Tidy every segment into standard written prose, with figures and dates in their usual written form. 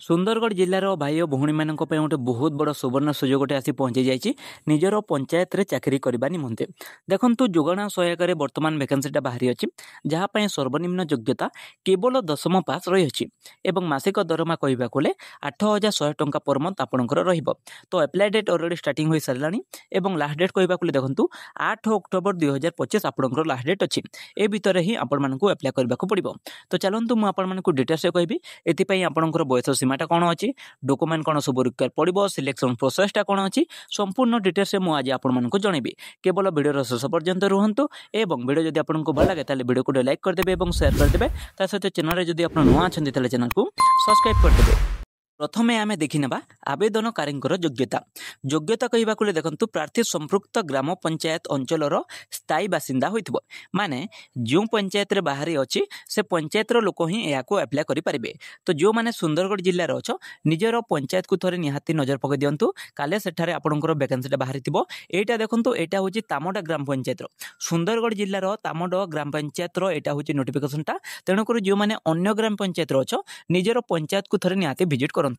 सुंदरगढ़ जिलार भाई और भौणी मान गोटे बहुत बड़ सुवर्ण सुजोग गोटे आसी पहुंची जाइए निजर पंचायत रे चाकरी करने निमंते। देखु जोगाण सहायक बर्तमान वैकेंसीटा बाहरी अच्छी जहाँपाई सर्वनिम्न योग्यता केवल 10वीं पास रही एवं मासिक दरमा कहवा गले 8,100 टंका पर मंथ आपंकर तो अप्लाई डेट अलरेडी स्टार्टिंग हो सारा और लास्ट डेट कहवा गले देखो 8 अक्टोबर 2025 आपंकर लास्ट डेट अच्छी ए भितर ही आपण अप्लाई करने पड़ो। तो चलतु मुझे डिटेल्स कहबी एपाई आपंकर बयस सीमाटा कौन अच्छी डॉक्यूमेंट कौन सब रिक्वायर पड़ो सिलेक्शन प्रोसेसटा कौन अच्छी संपूर्ण डिटेल्स मुझे आज आपको जनइबी। केवल वीडियो शेष पर्यंत रुहतु एवं वीडियो जब आपको भल लगे ताले वीडियो को लाइक करदे और शेयर करदे सहित चैनल जब आप नुआ अच्छा चैनल को सब्सक्राइब करदे। प्रथमे आमे देखिनेबा आवेदनकारी योग्यता। योग्यता कहवा गले देखंतु प्रार्थी संपृक्त ग्राम पंचायत अंचलर स्थायी बासिंदा होइथिबो माने जो पंचायत रे बाहरी अछि से पंचायत रो लोक ही याको अप्लाई करि परिबे। तो जो माने सुंदरगढ़ जिल्ला रो अछो निजर पंचायत को थरे निहाती नजर पकई दियंतु काले सेठारे आपनकर वैकेंसीटा बाहरी थिबो। एटा देखंतु एटा होची तामडा ग्राम पंचायत रो सुंदरगढ़ जिल्ला रो तामडा ग्राम पंचायत रो एटा होची नोटिफिकेशनटा। तेणु कर जो माने अन्य ग्राम पंचायत रो अछो निजर पंचायत को थरे निहाती विजिट करंतु।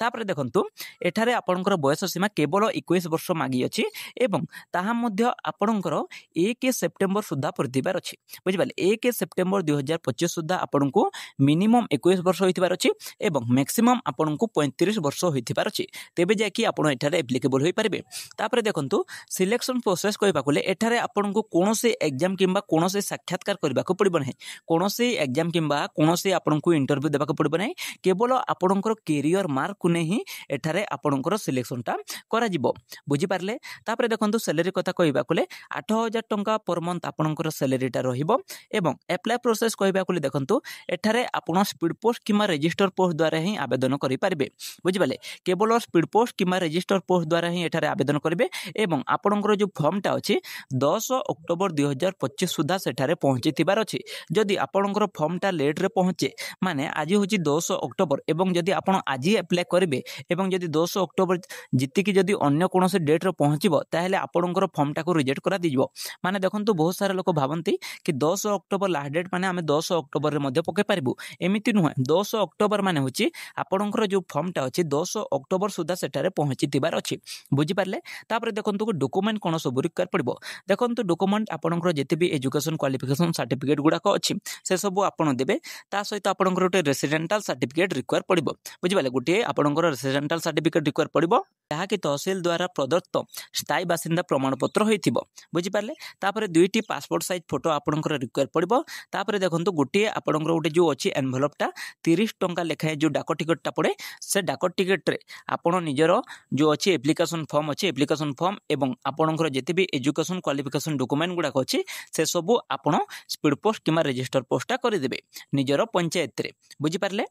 तापर देखंतु एठारे आपनकर बयस सीमा केवल 21 वर्ष मागी अछि एवं ताहा मध्य आपनकर 1 सेप्टेम्बर सुधा प्रतिबार अछि बुझिबाले 1 सेप्टेम्बर 2025 सुधा आपनको मिनिमम 21 वर्ष होइतिबार अछि एवं मैक्सिमम आपनको 35 वर्ष होइतिबार अछि तेबे जाकी आपण एठारे एप्लीकेबल होई परिबे। तापर देखंतु सिलेक्शन प्रोसेस कहबा गले एठारे आपनको कोनोसे एग्जाम किंबा कोनोसे साक्षात्कार करबाको पड़िबो नै कोनोसे एग्जाम किंबा कोनोसे आपनको इंटरव्यू देबाको पड़िबो नै केवल आपनकर कैरियर मार्क को नहीं एठारे आपनकर सिलेक्शनटा करा जिवो बुझी पारले। तापर देखंतु सैलरी कथा कहबा गले 8,000 टंका पर मंथ आपनकर सैलरीटा रहिबो एवं अप्लाई प्रोसेस कहबा गले देखंतु एठारे आपण speed post keema register post द्वारा ही आवेदन करि पारबे बुझी पाले। केवल speed post keema register post द्वारा ही एठारे आवेदन करिवे एवं आपनकर जो फॉर्मटा अछि 10 अक्टोबर 2025 सुधा सेठारे पहुंची थिबार अछि। जदि आपनकर फॉर्मटा लेट रे पहुंचे माने आज होची 10 अक्टोबर एवं जदि आपण आज अप्लाई करेंगे एवं जदि 10 अक्टोबर जीतिकी जदि अन्य कौन से डेट रे पहुंचबो ताहेले आपनकर फॉर्मटा को रिजेक्ट करा दिजबो। माने देखंतु बहुत सारा लोक भावंती कि 10 अक्टोबर लास्ट डेट माने आमे 10 अक्टोबर रे मध्ये पके पारिबु एमिति नुह 10 अक्टोबर माने होची आपनकर जो फॉर्मटा अछि 10 अक्टोबर सुधा सेटारे पहुंची तिबार अछि बुझी पारले। तापर देखंतु डॉक्यूमेंट कोन सब रिक्वायर पड़बो देखंतु डॉक्यूमेंट आपनकर जते भी एजुकेशन क्वालिफिकेशन सर्टिफिकेट गुडा को अछि से सब आपण देबे ता सहित आपनकर गोटे रेसिडेंटल सर्टिफिकेट रिक्वायर पड़बो बुझी पाले गोटे आपनकर रेसिडेंटल सर्टिफिकेट रिक्वायर पड़बो जहाँकि तहसील द्वारा प्रदत्त स्थायी बासिंदा प्रमाण पत्र होइथिबो बुझी पारले। तापर दुईटी पासपोर्ट साइज फोटो आपनकर रिक्वायर पड़बो। तापर देखंतु गोटे आपनकर गोटे जो अछि एनवेलपटा 30 टंका लेखाए जो डाक टिकटटा पड़े से डाक टिकट रे आपण निजर जो अछि एप्लिकेशन फॉर्म अछि एप्लिकेशन फॉर्म एवं आपनकर जते भी एजुकेशन क्वालिफिकेशन डॉक्यूमेंट गुडा अछि से सब आपण स्पीड पोस्ट किमा रजिस्टर पोस्टटा करि देबे निजर पंचायत रे बुझी पारले।